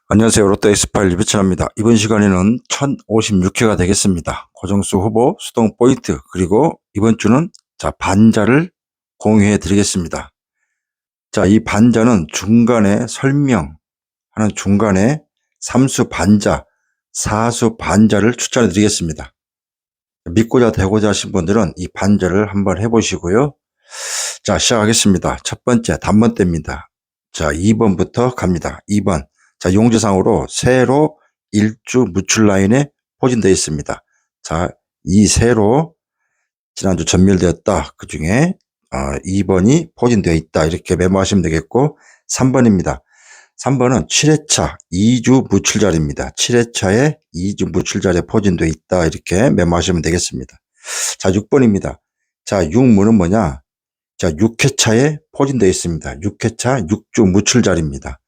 안녕하세요. 롯데 엑스파일 이배철입니다. 이번 시간에는 1056회가 되겠습니다. 고정수 후보, 수동 포인트, 그리고 이번 주는 반자를 공유해 드리겠습니다. 이 반자는 중간에 설명하는 중간에 삼수 반자, 사수 반자를 추천해 드리겠습니다. 믿고자 되고자 하신 분들은 이 반자를 한번 해보시고요. 시작하겠습니다. 첫 번째 단번대입니다. 2번부터 갑니다. 2번. 용지상으로 세로 일주 무출 라인에 포진되어 있습니다. 이 세로 지난주 전멸되었다. 그 중에 2번이 포진되어 있다. 이렇게 메모하시면 되겠고, 3번입니다. 3번은 7회차 2주 무출자리입니다. 7회차에 2주 무출자리에 포진되어 있다. 이렇게 메모하시면 되겠습니다. 6번입니다. 6문은 뭐냐? 6회차에 포진되어 있습니다. 6회차 6주 무출자리입니다.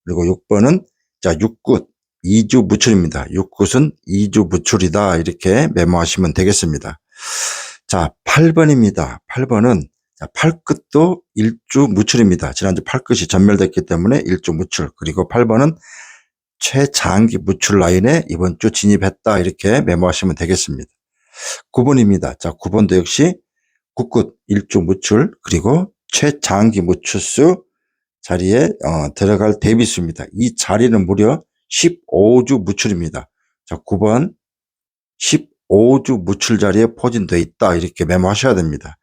그리고 6번은 6굿 2주 무출입니다. 6굿은 2주 무출이다. 이렇게 메모하시면 되겠습니다. 8번입니다. 8번은 8끝도 1주 무출입니다. 지난주 8끝이 전멸됐기 때문에 1주 무출. 그리고 8번은 최장기 무출 라인에 이번 주 진입했다. 이렇게 메모하시면 되겠습니다. 9번입니다. 9번도 역시 9끝 1주 무출, 그리고 최장기 무출수 자리에 들어갈 대비수입니다. 이 자리는 무려 15주 무출입니다. 9번 15주 무출 자리에 포진되어 있다. 이렇게 메모하셔야 됩니다.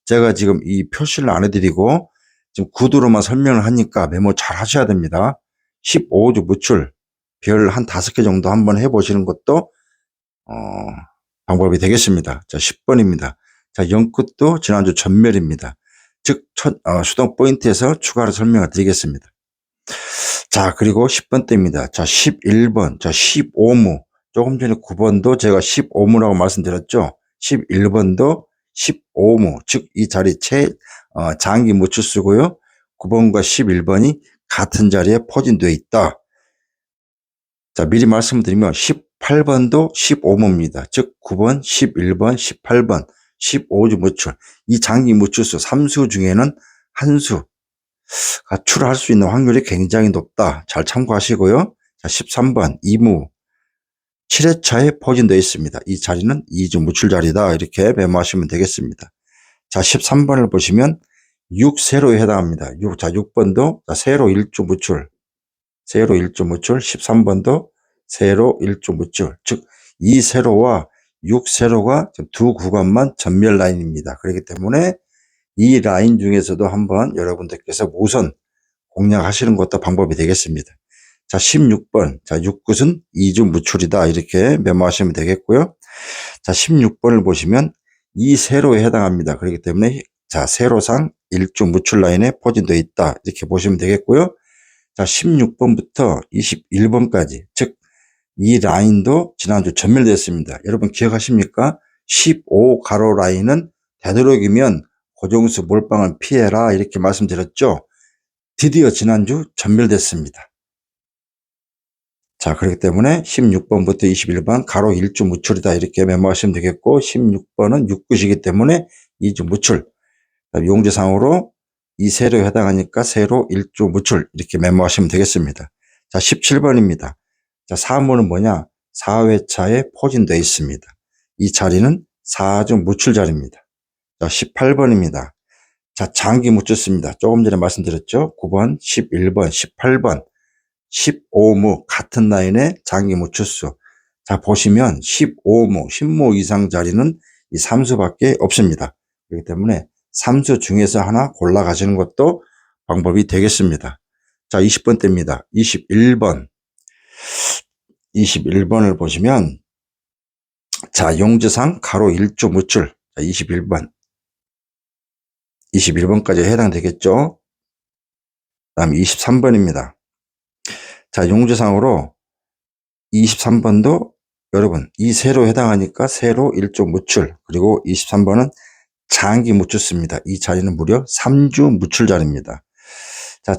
제가 지금 이 표시를 안 해드리고 지금 구두로만 설명을 하니까 메모 잘 하셔야 됩니다. 15주 무출 별 한 5개 정도 한번 해보시는 것도 방법이 되겠습니다. 10번입니다. 0끝도 지난주 전멸입니다. 즉 수동 포인트에서 추가로 설명을 드리겠습니다. 그리고 10번대입니다. 11번 15무, 조금 전에 9번도 제가 15무라고 말씀드렸죠. 11번도 15무, 즉 이 자리 장기 무출수고요. 9번과 11번이 같은 자리에 포진되어 있다. 미리 말씀드리면 18번도 15무입니다. 즉 9번, 11번, 18번 15주 무출, 이 장기 무출수 3수 중에는 한 수가 출할 수 있는 확률이 굉장히 높다. 잘 참고하시고요. 13번 2무 7회차에 포진되어 있습니다. 이 자리는 2주 무출 자리다. 이렇게 메모하시면 되겠습니다. 13번을 보시면 6세로에 해당합니다. 6번도 세로 1주 무출, 세로 1주 무출, 13번도 세로 1주 무출, 즉 이 세로와 6세로가 두 구간만 전멸 라인입니다. 그렇기 때문에 이 라인 중에서도 한번 여러분들께서 우선 공략하시는 것도 방법이 되겠습니다. 16번. 6굿은 2주 무출이다. 이렇게 메모하시면 되겠고요. 16번을 보시면 이 세로에 해당합니다. 그렇기 때문에 세로상 1주 무출 라인에 포진되어 있다. 이렇게 보시면 되겠고요. 16번부터 21번까지, 즉 이 라인도 지난주 전멸됐습니다. 여러분 기억하십니까? 15 가로 라인은 되도록이면 고정수 몰빵을 피해라. 이렇게 말씀드렸죠. 드디어 지난주 전멸됐습니다. 그렇기 때문에 16번부터 21번 가로 1주 무출이다. 이렇게 메모하시면 되겠고, 16번은 6굿이기 때문에 2주 무출. 용지상으로 이 세로에 해당하니까 세로 1주 무출. 이렇게 메모하시면 되겠습니다. 17번입니다. 4무는 뭐냐? 4회차에 포진되어 있습니다. 이 자리는 4주 무출 자리입니다. 18번입니다. 장기 무출수입니다. 조금 전에 말씀드렸죠. 9번, 11번, 18번, 15무 같은 라인의 장기 무출수. 보시면 15무, 10무 이상 자리는 이 3수밖에 없습니다. 그렇기 때문에 3수 중에서 하나 골라가시는 것도 방법이 되겠습니다. 20번대입니다. 21번을 보시면 용지상 가로 1주 무출. 21번까지 해당되겠죠. 다음 23번입니다. 용지상으로 23번도 여러분 이 세로 해당하니까 세로 1주 무출, 그리고 23번은 장기 무출수입니다. 이 자리는 무려 3주 무출 자리입니다.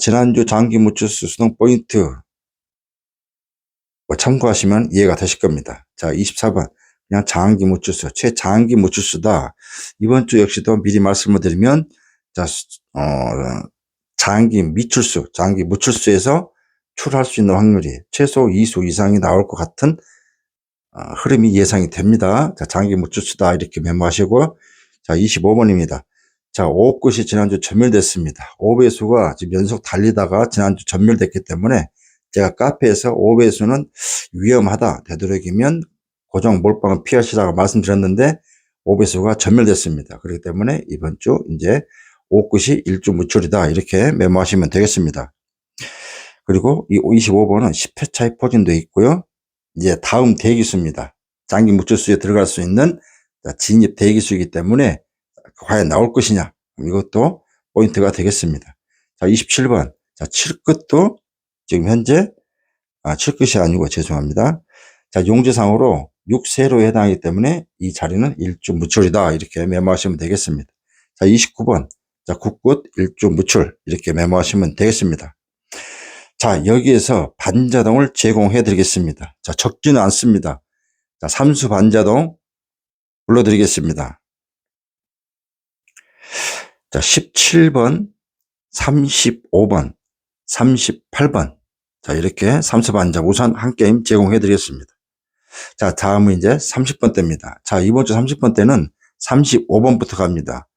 지난주 장기 무출수 수동 포인트 참고하시면 이해가 되실 겁니다. 24번 그냥 장기 무출수, 최장기 무출수다. 이번 주 역시도 미리 말씀을 드리면 장기 미출수, 장기 무출수에서 출할 수 있는 확률이 최소 2수 이상이 나올 것 같은 흐름이 예상이 됩니다. 자, 장기 묻주수다 이렇게 메모하시고, 자, 25번입니다. 자, 5끝이 지난주 전멸됐습니다. 5배수가 지금 연속 달리다가 지난주 전멸됐기 때문에 제가 카페에서 5배수는 위험하다. 되도록이면 고정 몰빵을 피하시라고 말씀드렸는데 5배수가 전멸됐습니다. 그렇기 때문에 이번 주 이제 5끝이 일주 무출이다. 이렇게 메모하시면 되겠습니다. 그리고 이 25번은 10회 차이 포진도 있고요. 이제 다음 대기수입니다. 장기 무출수에 들어갈 수 있는 진입 대기수이기 때문에 과연 나올 것이냐. 이것도 포인트가 되겠습니다. 자, 27번. 자, 7끝도 지금 현재, 7끝이 아니고 죄송합니다. 자, 용지상으로 6세로에 해당하기 때문에 이 자리는 일주 무출이다. 이렇게 메모하시면 되겠습니다. 자, 29번. 자, 9끝 일주 무출. 이렇게 메모하시면 되겠습니다. 자, 여기에서 반자동을 제공해 드리겠습니다. 자, 적지는 않습니다. 자, 삼수 반자동 불러드리겠습니다. 자, 17번, 35번, 38번. 자, 이렇게 삼수 반자 우선 한 게임 제공해 드리겠습니다. 자, 다음은 이제 30번대입니다. 자, 이번 주 30번대는 35번부터 갑니다.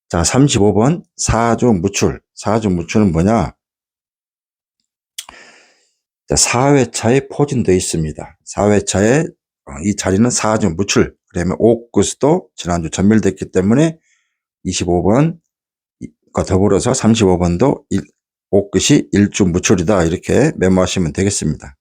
자, 35번, 4주 무출. 4주 무출은 뭐냐? 자, 4회차에 포진되어 있습니다. 4회차에 이 자리는 4주 무출. 그러면 5끝도 지난주 전멸됐기 때문에 25번과 더불어서 35번도 5끝이 일주 무출이다. 이렇게 메모하시면 되겠습니다.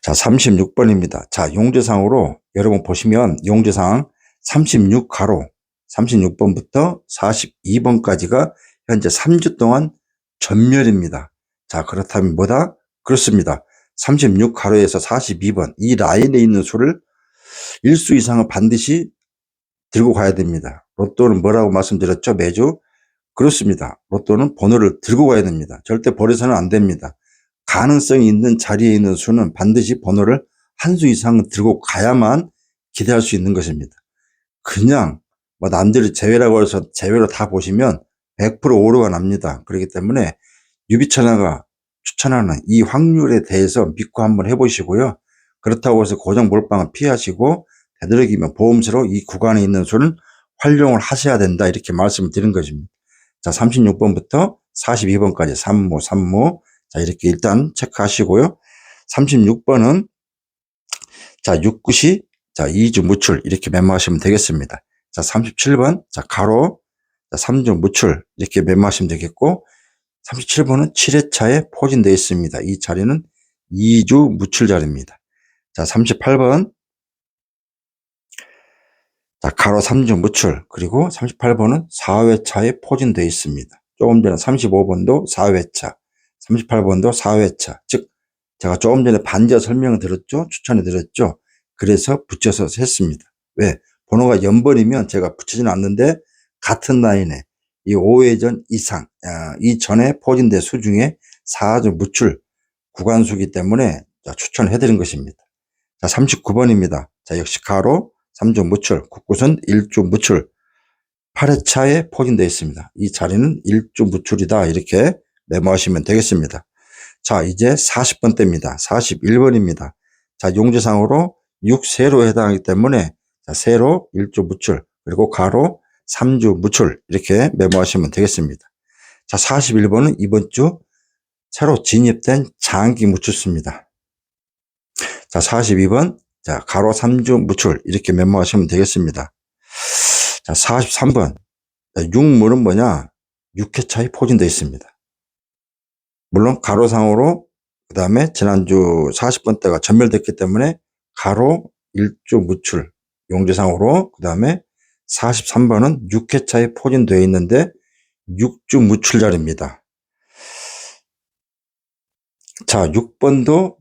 자, 36번입니다. 자, 용제상으로 여러분 보시면 용제상 36가로 36번부터 42번까지가 현재 3주 동안 전멸입니다. 자, 그렇다면 뭐다? 그렇습니다. 36가로에서 42번 이 라인에 있는 수를 1수 이상은 반드시 들고 가야 됩니다. 로또는 뭐라고 말씀드렸죠? 매주? 그렇습니다. 로또는 번호를 들고 가야 됩니다. 절대 버려서는 안 됩니다. 가능성이 있는 자리에 있는 수는 반드시 번호를 한 수 이상은 들고 가야만 기대할 수 있는 것입니다. 그냥 뭐 남들이 제외라고 해서 제외로 다 보시면 100% 오류가 납니다. 그렇기 때문에 유비천하가 추천하는 이 확률에 대해서 믿고 한번 해보시고요. 그렇다고 해서 고정 몰빵은 피하시고 되도록이면 보험수로 이 구간에 있는 수는 활용을 하셔야 된다. 이렇게 말씀을 드린 것입니다. 자, 36번부터 42번까지 3무. 자, 이렇게 일단 체크하시고요. 36번은 자, 6끝이 자, 2주 무출 이렇게 메모하시면 되겠습니다. 자, 37번 자, 가로 자, 3주 무출 이렇게 메모하시면 되겠고 37번은 7회차에 포진되어 있습니다. 이 자리는 2주 무출 자리입니다. 자, 38번 자, 가로 3주 무출 그리고 38번은 4회차에 포진되어 있습니다. 조금 전에 35번도 4회차 38번도 4회차 즉 제가 조금 전에 반자 설명을 드렸죠. 추천해 드렸죠. 그래서 붙여서 했습니다. 왜? 번호가 연번이면 제가 붙이지는 않는데 같은 라인에 이 5회전 이상 이전에 포진된 수 중에 4주 무출 구간수이기 때문에 추천해 드린 것입니다. 자, 39번입니다. 자, 역시 가로 3주 무출, 국구선 1주 무출 8회차에 포진되어 있습니다. 이 자리는 1주 무출이다. 이렇게 메모하시면 되겠습니다. 자, 이제 40번대입니다. 41번입니다. 자, 용지상으로 6세로 해당하기 때문에 자, 세로 1주 무출 그리고 가로 3주 무출 이렇게 메모하시면 되겠습니다. 자, 41번은 이번 주 새로 진입된 장기 무출수입니다. 자, 42번 자, 가로 3주 무출 이렇게 메모하시면 되겠습니다. 자, 43번 6물은 뭐냐? 6회차에 포진되어 있습니다. 물론 가로상으로 그 다음에 지난주 40번대가 전멸됐기 때문에 가로 1주 무출 용지상으로 그 다음에 43번은 6회차에 포진되어 있는데 6주 무출 자리입니다. 자, 6번도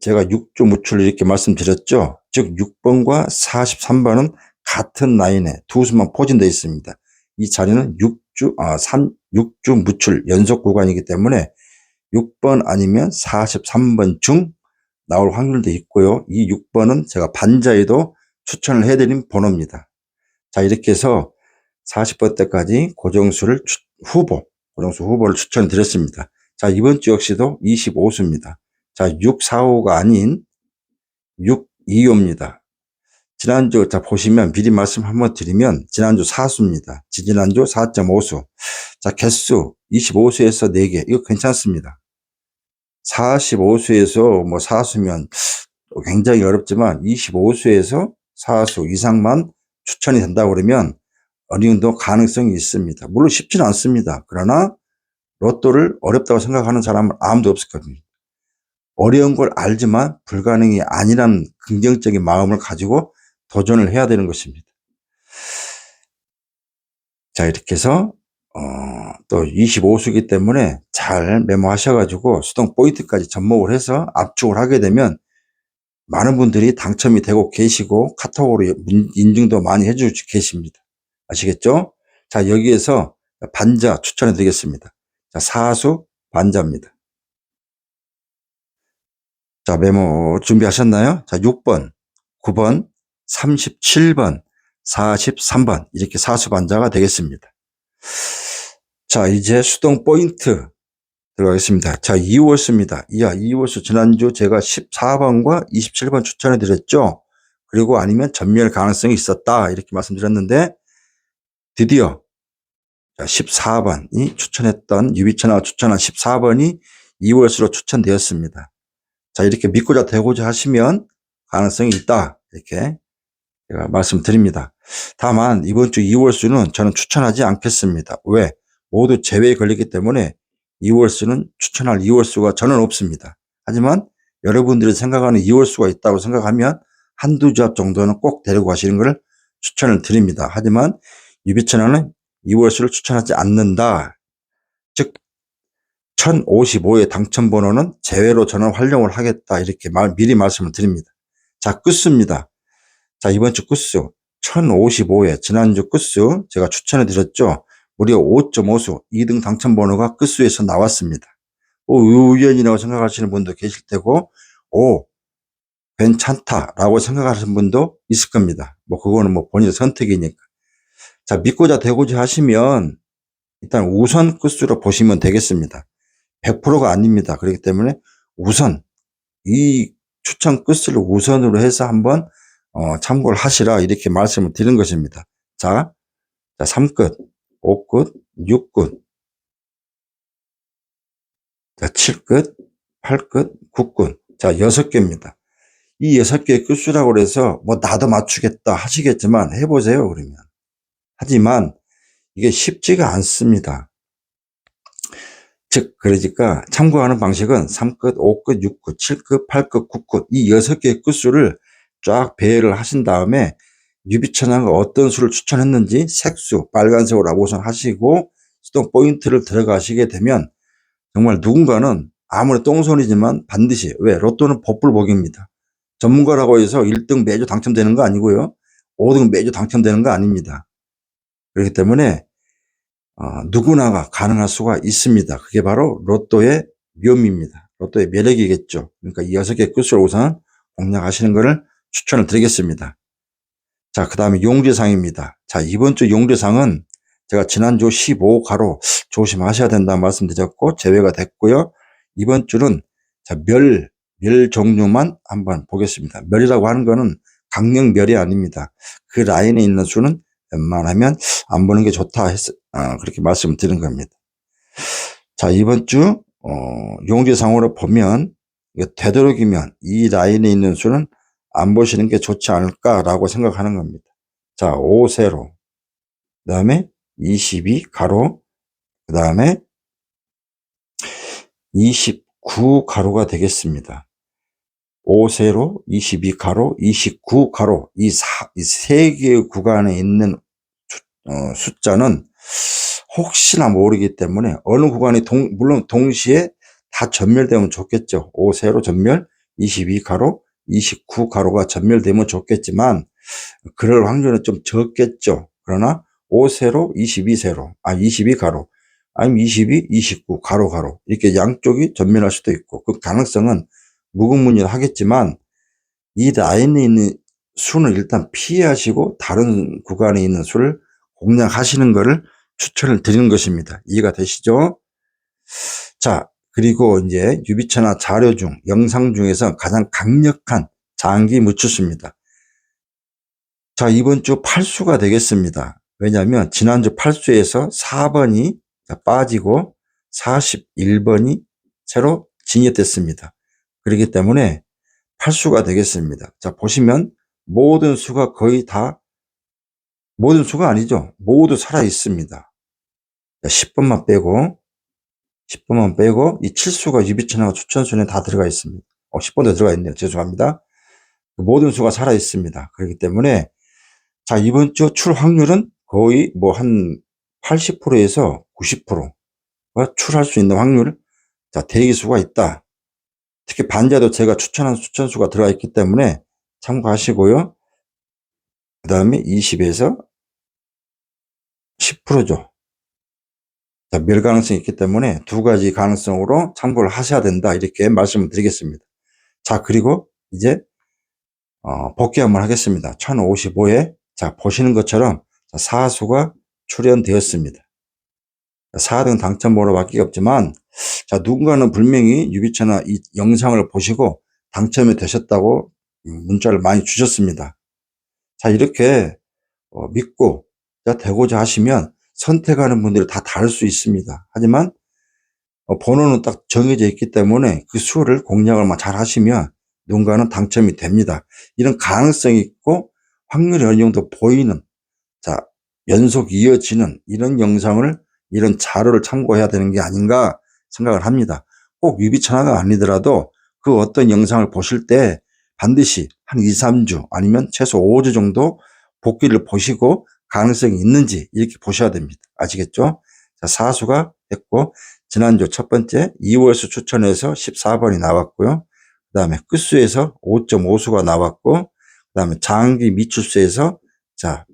제가 6주 무출 이렇게 말씀드렸죠. 즉 6번과 43번은 같은 라인에 두 수만 포진되어 있습니다. 이 자리는 6주 무출 연속 구간이기 때문에 6번 아니면 43번 중 나올 확률도 있고요. 이 6번은 제가 반자에도 추천을 해드린 번호입니다. 자, 이렇게 해서 40번대까지 고정수 후보를 추천드렸습니다. 자, 이번 주 역시도 25수입니다. 자, 645가 아닌 625입니다. 지난주 자 보시면 미리 말씀 한번 드리면 지난주 4수입니다. 지난주 4.5수. 자, 개수 25수에서 4개. 이거 괜찮습니다. 45수에서 뭐 4수면 굉장히 어렵지만 25수에서 4수 이상만 추천이 된다고 그러면 어느 정도 가능성이 있습니다. 물론 쉽지는 않습니다. 그러나 로또를 어렵다고 생각하는 사람은 아무도 없을 겁니다. 어려운 걸 알지만 불가능이 아니라는 긍정적인 마음을 가지고 도전을 해야 되는 것입니다. 자, 이렇게 해서 또 25수기 때문에 잘 메모하셔가지고 수동 포인트까지 접목을 해서 압축을 하게 되면 많은 분들이 당첨이 되고 계시고 카톡으로 인증도 많이 해주고 계십니다. 아시겠죠? 자, 여기에서 반자 추천해 드리겠습니다. 자, 4수 반자입니다. 자, 메모 준비하셨나요? 자, 6번, 9번, 37번, 43번 이렇게 4수 반자가 되겠습니다. 자, 이제 수동 포인트 들어가겠습니다. 자, 2월수입니다. 이야, 2월수 지난주 제가 14번과 27번 추천해 드렸죠. 그리고 아니면 전멸 가능성이 있었다 이렇게 말씀드렸는데 드디어 14번이 추천했던 유비천하가 추천한 14번이 2월수로 추천되었습니다. 자, 이렇게 믿고자 되고자 하시면 가능성이 있다 이렇게 제가 말씀드립니다. 다만 이번 주 2월수는 저는 추천하지 않겠습니다. 왜? 모두 제외에 걸리기 때문에 2월수는 추천할 2월수가 저는 없습니다. 하지만 여러분들이 생각하는 2월수가 있다고 생각하면 한두 조합 정도는 꼭 데리고 가시는 것을 추천을 드립니다. 하지만 유비천하는 2월수를 추천하지 않는다. 즉 1055의 당첨번호는 제외로 저는 활용을 하겠다 이렇게 미리 말씀을 드립니다. 자, 끝수입니다. 자, 이번 주 끝수 1055에 지난주 끝수 제가 추천해 드렸죠. 무려 5.5수 2등 당첨번호가 끝수에서 나왔습니다. 우연이라고 생각하시는 분도 계실 테고 괜찮다라고 생각하시는 분도 있을 겁니다. 뭐 그거는 뭐 본인의 선택이니까. 자, 믿고자 되고자 하시면 일단 우선 끝수로 보시면 되겠습니다. 100%가 아닙니다. 그렇기 때문에 우선 이 추천 끝수를 우선으로 해서 한번 참고를 하시라 이렇게 말씀을 드리는 것입니다. 자 3끝, 5끝, 6끝, 자 7끝, 8끝, 9끝. 자 6개입니다. 이 6개의 끝수라고 해서 뭐 나도 맞추겠다 하시겠지만 해보세요 그러면. 하지만 이게 쉽지가 않습니다. 즉 그러니까 참고하는 방식은 3끝, 5끝, 6끝, 7끝, 8끝, 9끝 이 6개의 끝수를 쫙 배열을 하신 다음에 유비천하가 어떤 수를 추천했는지 색수 빨간색으로 우선 하시고 수동 포인트를 들어가시게 되면 정말 누군가는 아무리 똥손이지만 반드시 왜 로또는 복불복입니다. 전문가라고 해서 1등 매주 당첨되는 거 아니고요. 5등 매주 당첨되는 거 아닙니다. 그렇기 때문에 누구나가 가능할 수가 있습니다. 그게 바로 로또의 묘미입니다. 로또의 매력이겠죠. 그러니까 이 6개 끝을 우선 공략하시는 것을 추천을 드리겠습니다. 자, 그 다음에 용재상입니다. 자, 이번 주 용재상은 제가 지난주 15가로 조심하셔야 된다는 말씀드렸고 제외가 됐고요. 이번 주는 자, 멸 종류만 한번 보겠습니다. 멸이라고 하는 거는 강력멸이 아닙니다. 그 라인에 있는 수는 웬만하면 안 보는 게 좋다 그렇게 말씀을 드린 겁니다. 자, 이번 주 용재상으로 보면 되도록이면 이 라인에 있는 수는 안 보시는 게 좋지 않을까라고 생각하는 겁니다. 자, 5세로, 그 다음에 22가로, 그 다음에 29가로가 되겠습니다. 5세로, 22가로, 29가로 이 세 개의 구간에 있는 숫자는 혹시나 모르기 때문에 어느 구간이 물론 동시에 다 전멸되면 좋겠죠. 5세로 전멸, 22가로, 29가로가 전멸되면 좋겠지만 그럴 확률은 좀 적겠죠. 그러나 5세로 22세로 22가로 아니면 22, 29 가로 이렇게 양쪽이 전멸할 수도 있고 그 가능성은 무궁무진하겠지만 이 라인에 있는 수는 일단 피하시고 다른 구간에 있는 수를 공략하시는 것을 추천을 드리는 것입니다. 이해가 되시죠? 자, 그리고 이제 유비천하 자료 중, 영상 중에서 가장 강력한 장기 무추수입니다. 자, 이번 주 8수가 되겠습니다. 왜냐하면 지난주 8수에서 4번이 빠지고 41번이 새로 진입됐습니다. 그렇기 때문에 8수가 되겠습니다. 자, 보시면 모든 수가 거의 다, 모든 수가 아니죠. 모두 살아 있습니다. 10번만 빼고, 10번만 빼고, 이 7수가 유비천하고 추천순에 다 들어가 있습니다. 10번도 들어가 있네요. 죄송합니다. 모든 수가 살아 있습니다. 그렇기 때문에, 자, 이번 주 출 확률은 거의 뭐 한 80%에서 90%가 출할 수 있는 확률, 자, 대기수가 있다. 특히 반자도 제가 추천한 추천수가 들어가 있기 때문에 참고하시고요. 그 다음에 20에서 10%죠. 자, 멸 가능성이 있기 때문에 두 가지 가능성으로 참고를 하셔야 된다. 이렇게 말씀을 드리겠습니다. 자, 그리고 이제 복귀 한번 하겠습니다. 1055에 자, 보시는 것처럼 사수가 출연되었습니다. 4등 당첨 번호밖에 없지만, 자, 누군가는 분명히 유비천하 이 영상을 보시고 당첨이 되셨다고 문자를 많이 주셨습니다. 자, 이렇게 믿고 되고자 하시면 선택하는 분들이 다 다를 수 있습니다. 하지만 번호는 딱 정해져 있기 때문에 그 수를 공략을 잘 하시면 누군가는 당첨이 됩니다. 이런 가능성이 있고 확률이 어느 정도 보이는, 자, 연속 이어지는 이런 영상을, 이런 자료를 참고해야 되는 게 아닌가 생각을 합니다. 꼭 유비천하가 아니더라도 그 어떤 영상을 보실 때 반드시 한 2, 3주 아니면 최소 5주 정도 복귀를 보시고 가능성이 있는지 이렇게 보셔야 됩니다. 아시겠죠? 자, 사수가 됐고, 지난주 첫 번째 2월수 추천해서 14번이 나왔고요. 그 다음에 끝수에서 5.5수가 나왔고, 그 다음에 장기 미출수에서, 자,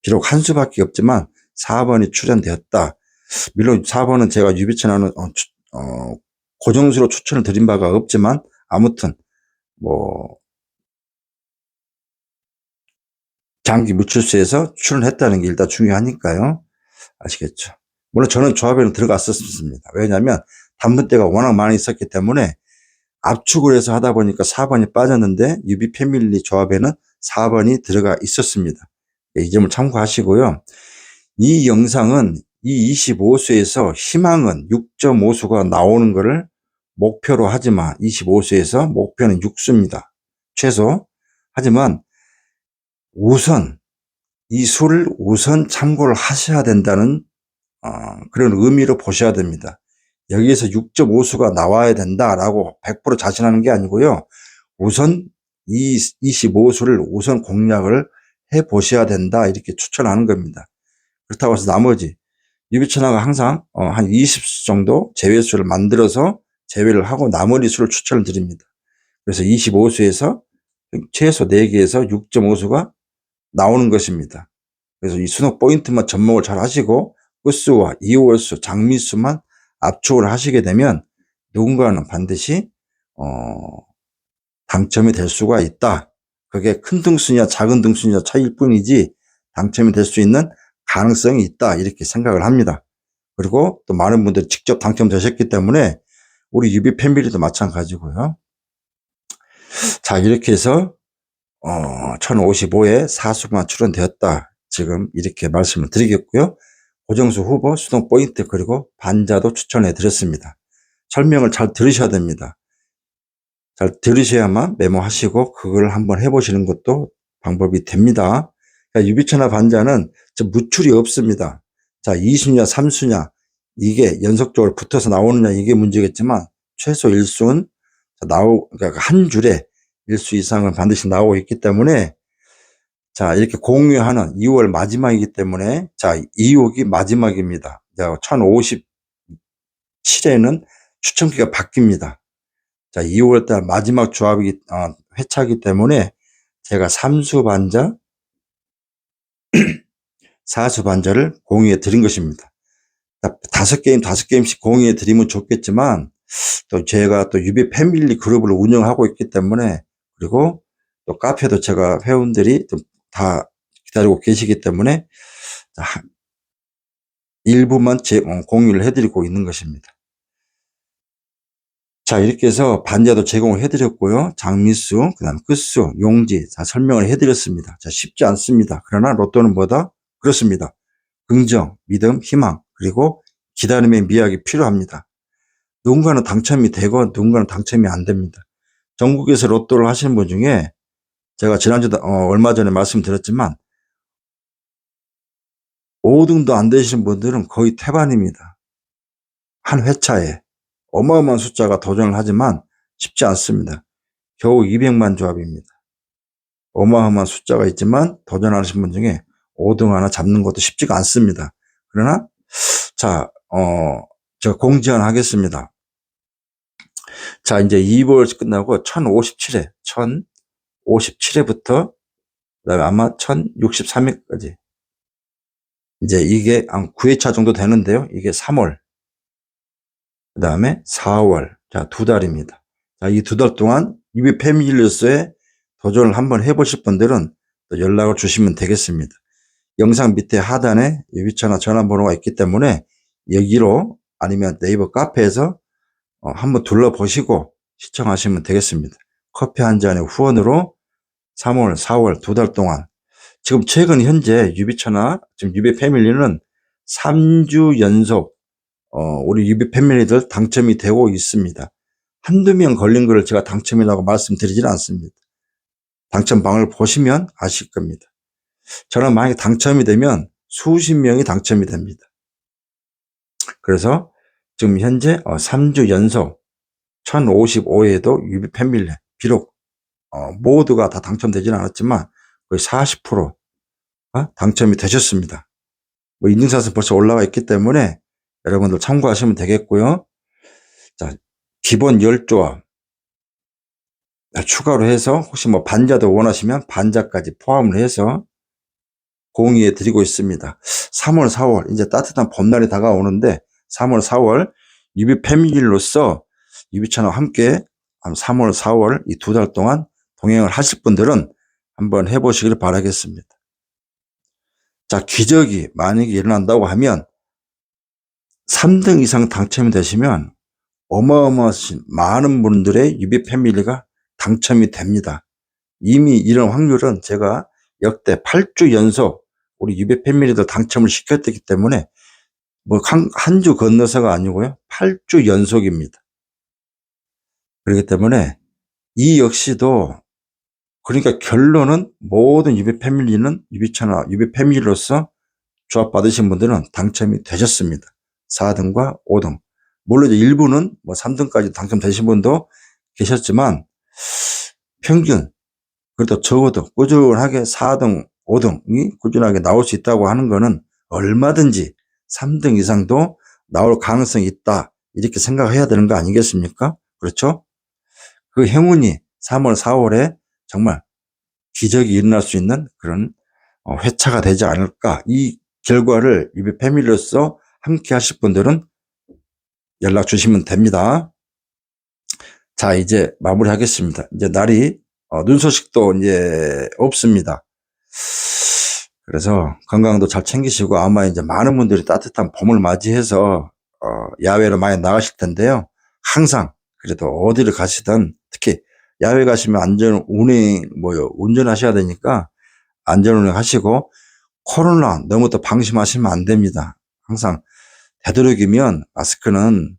비록 한 수밖에 없지만 4번이 출연되었다. 물론 4번은 제가 유비천하는 고정수로 추천을 드린 바가 없지만 아무튼 뭐 장기 무출수에서 출연했다는 게 일단 중요하니까요. 아시겠죠? 물론 저는 조합에는 들어갔었습니다. 왜냐하면 단분대가 워낙 많이 있었기 때문에 압축을 해서 하다 보니까 4번이 빠졌는데 유비 패밀리 조합에는 4번이 들어가 있었습니다. 이 점을 참고하시고요. 이 영상은 이 25수에서 희망은 6.5수가 나오는 것을 목표로 하지만 25수에서 목표는 6수입니다. 최소. 하지만 우선 이 수를 우선 참고를 하셔야 된다는 그런 의미로 보셔야 됩니다. 여기에서 6.5수가 나와야 된다라고 100% 자신하는 게 아니고요. 우선 이 25수를 우선 공략을 해 보셔야 된다 이렇게 추천하는 겁니다. 그렇다고 해서 나머지 유비천하가 항상 한 20수 정도 제외수를 만들어서 제외를 하고 나머지 수를 추천을 드립니다. 그래서 25수에서 최소 4개에서 6.5수가 나오는 것입니다. 그래서 이 수능 포인트만 접목을 잘 하시고 끝수와 2월수, 장미수만 압축을 하시게 되면 누군가는 반드시 당첨이 될 수가 있다. 그게 큰 등수냐 작은 등수냐 차이일 뿐이지 당첨이 될 수 있는 가능성이 있다. 이렇게 생각을 합니다. 그리고 또 많은 분들이 직접 당첨되셨기 때문에 우리 유비 패밀리도 마찬가지고요. 자, 이렇게 해서 1055에 사수가 출연되었다. 지금 이렇게 말씀을 드리겠고요. 고정수 후보, 수동 포인트, 그리고 반자도 추천해 드렸습니다. 설명을 잘 들으셔야 됩니다. 잘 들으셔야만 메모하시고 그걸 한번 해보시는 것도 방법이 됩니다. 그러니까 유비천하 반자는 무출이 없습니다. 자, 2수냐 3수냐 이게 연속적으로 붙어서 나오느냐 이게 문제겠지만 최소 1수는 그러니까 한 줄에 1수 이상은 반드시 나오고 있기 때문에, 자, 이렇게 공유하는 2월 마지막이기 때문에, 자, 2호기 마지막입니다. 1057에는 추첨기가 바뀝니다. 자, 2월달 마지막 조합이, 회차이기 때문에 제가 3수 반자, 4수 반자를 공유해 드린 것입니다. 5게임씩 공유해 드리면 좋겠지만, 또 제가 또 유비 패밀리 그룹을 운영하고 있기 때문에, 그리고 또 카페도 제가 회원들이 다 기다리고 계시기 때문에 일부만 공유를 해드리고 있는 것입니다. 자, 이렇게 해서 반자도 제공을 해드렸고요. 장미수, 그 다음 끝수, 용지 다 설명을 해드렸습니다. 자, 쉽지 않습니다. 그러나 로또는 뭐다? 그렇습니다. 긍정, 믿음, 희망, 그리고 기다림의 미학이 필요합니다. 누군가는 당첨이 되고 누군가는 당첨이 안 됩니다. 전국에서 로또를 하시는 분 중에 제가 지난주 얼마 전에 말씀드렸지만 5등도 안 되시는 분들은 거의 태반입니다. 한 회차에 어마어마한 숫자가 도전을 하지만 쉽지 않습니다. 겨우 200만 조합입니다. 어마어마한 숫자가 있지만 도전하시는 분 중에 5등 하나 잡는 것도 쉽지가 않습니다. 그러나 자, 제가 공지한 하겠습니다. 자, 이제 2월 끝나고 1057회, 1057회부터 그다음에 아마 1063회까지 이제 이게 한 9회차 정도 되는데요. 이게 3월, 그 다음에 4월, 자, 2달입니다. 자, 이 2달 동안 UB 패밀리로서의 도전을 한번 해보실 분들은 또 연락을 주시면 되겠습니다. 영상 밑에 하단에 유비차나 전화번호가 있기 때문에 여기로 아니면 네이버 카페에서 한번 둘러보시고 시청하시면 되겠습니다. 커피 한 잔의 후원으로 3월, 4월 2달 동안 지금 최근 현재 유비차나 지금 유비 패밀리는 3주 연속 우리 유비 패밀리들 당첨이 되고 있습니다. 한두 명 걸린 거를 제가 당첨이라고 말씀드리지는 않습니다. 당첨방을 보시면 아실 겁니다. 저는 만약에 당첨이 되면 수십 명이 당첨이 됩니다. 그래서 지금 현재 3주 연속 1055회에도 유비 패밀리 비록 모두가 다 당첨되지는 않았지만 거의 40% 당첨이 되셨습니다. 뭐 인증샷은 벌써 올라가 있기 때문에 여러분들 참고하시면 되겠고요. 자, 기본 10조합 추가로 해서 혹시 뭐 반자도 원하시면 반자까지 포함을 해서 공유해 드리고 있습니다. 3월, 4월 이제 따뜻한 봄날이 다가오는데 3월, 4월 유비 패밀리로서 유비차와 함께 3월, 4월 이 2달 동안 동행을 하실 분들은 한번 해보시길 바라겠습니다. 자, 기적이 만약에 일어난다고 하면 3등 이상 당첨이 되시면 어마어마하신 많은 분들의 유비 패밀리가 당첨이 됩니다. 이미 이런 확률은 제가 역대 8주 연속 우리 유비 패밀리들 당첨을 시켰기 때문에 뭐 한 주 건너서가 아니고요. 8주 연속입니다. 그렇기 때문에 이 역시도 그러니까 결론은 모든 유비 패밀리는 유비차나 유비 패밀리로서 조합 받으신 분들은 당첨이 되셨습니다. 4등과 5등. 물론 이제 일부는 뭐 3등까지 당첨되신 분도 계셨지만 평균 그래도 적어도 꾸준하게 4등, 5등이 꾸준하게 나올 수 있다고 하는 거는 얼마든지 3등 이상도 나올 가능성이 있다. 이렇게 생각해야 되는 거 아니겠습니까? 그렇죠? 그 행운이 3월, 4월에 정말 기적이 일어날 수 있는 그런 회차가 되지 않을까. 이 결과를 유비 패밀리로서 함께 하실 분들은 연락 주시면 됩니다. 자, 이제 마무리하겠습니다. 이제 날이 눈 소식도 이제 없습니다. 그래서 건강도 잘 챙기시고 아마 이제 많은 분들이 따뜻한 봄을 맞이해서 야외로 많이 나가실 텐데요. 항상 그래도 어디를 가시든 특히 야외 가시면 운전하셔야 되니까 안전운행 하시고 코로나 너무 또 방심하시면 안 됩니다. 항상 되도록이면 마스크는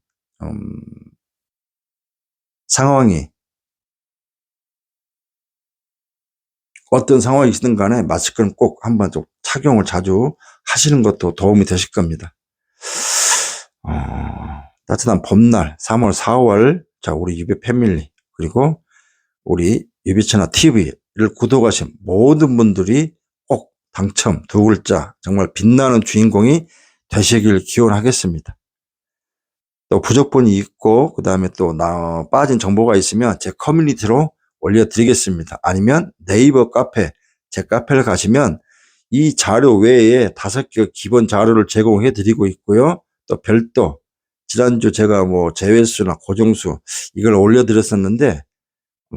상황이 어떤 상황이 있든 간에 마스크는 꼭 한번 좀 착용을 자주 하시는 것도 도움이 되실 겁니다. 따뜻한 봄날 3월 4월 자 우리 유비 패밀리 그리고 우리 유비채널 TV를 구독하신 모든 분들이 꼭 당첨 2글자 정말 빛나는 주인공이 되시길 기원하겠습니다. 또 부족분이 있고 그 다음에 또 빠진 정보가 있으면 제 커뮤니티로 올려드리겠습니다. 아니면 네이버 카페 제 카페를 가시면 이 자료 외에 5개 기본 자료를 제공해 드리고 있고요. 또 별도 지난주 제가 뭐 제외수나 고정수 이걸 올려드렸었는데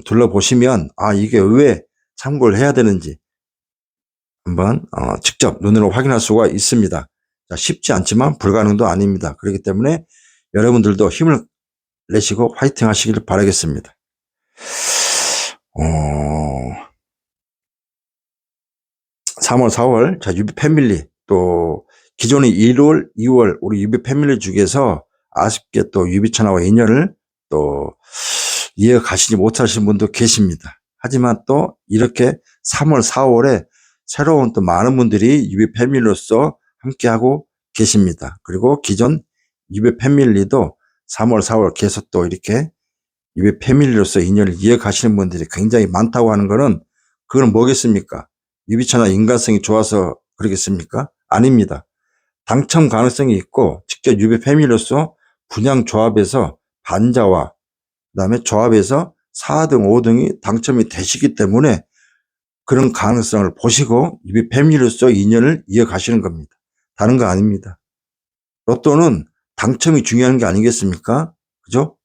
둘러보시면 이게 왜 참고를 해야 되는지 한번 직접 눈으로 확인할 수가 있습니다. 자, 쉽지 않지만 불가능도 아닙니다. 그렇기 때문에 여러분들도 힘을 내시고 화이팅 하시길 바라겠습니다. 3월, 4월, 자, 유비 패밀리, 또, 기존의 1월, 2월, 우리 유비 패밀리 중에서 아쉽게 또 유비천하와 인연을 또 이어가시지 못하신 분도 계십니다. 하지만 또 이렇게 3월, 4월에 새로운 또 많은 분들이 유비 패밀리로서 함께하고 계십니다. 그리고 기존 유비 패밀리도 3월, 4월 계속 또 이렇게 유비 패밀리로서 인연을 이어가시는 분들이 굉장히 많다고 하는 거는 그건 뭐겠습니까? 유비천하 인간성이 좋아서 그러겠습니까? 아닙니다. 당첨 가능성이 있고 직접 유비 패밀리로서 분양 조합에서 반자와 그다음에 조합에서 4등, 5등이 당첨이 되시기 때문에 그런 가능성을 보시고 유비 패밀리로서 인연을 이어가시는 겁니다. 다른 거 아닙니다. 로또는 당첨이 중요한 게 아니겠습니까? 그죠?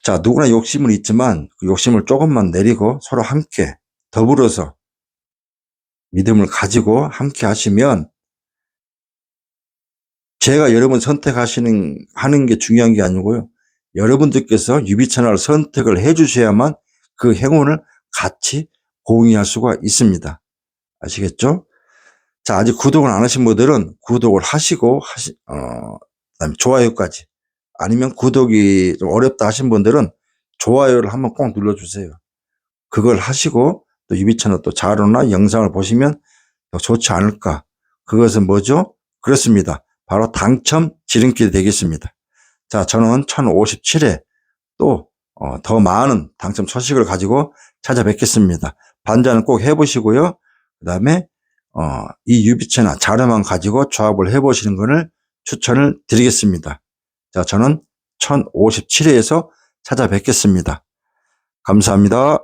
자, 누구나 욕심은 있지만 그 욕심을 조금만 내리고 서로 함께 더불어서 믿음을 가지고 함께 하시면 제가 여러분 하는 게 중요한 게 아니고요. 여러분들께서 유비천하를 선택을 해 주셔야만 그 행운을 같이 공유할 수가 있습니다. 아시겠죠? 자, 아직 구독을 안 하신 분들은 구독을 하시고, 그다음에 좋아요까지. 아니면 구독이 좀 어렵다 하신 분들은 좋아요를 한번 꼭 눌러주세요. 그걸 하시고 또 유비천하 또 자료나 영상을 보시면 더 좋지 않을까. 그것은 뭐죠? 그렇습니다. 바로 당첨 지름길이 되겠습니다. 자, 저는 1057회 또 더 많은 당첨 소식을 가지고 찾아뵙겠습니다. 반자는 꼭 해보시고요. 그 다음에 이 유비천하 자료만 가지고 조합을 해보시는 것을 추천을 드리겠습니다. 자, 저는 1057회에서 찾아뵙겠습니다. 감사합니다.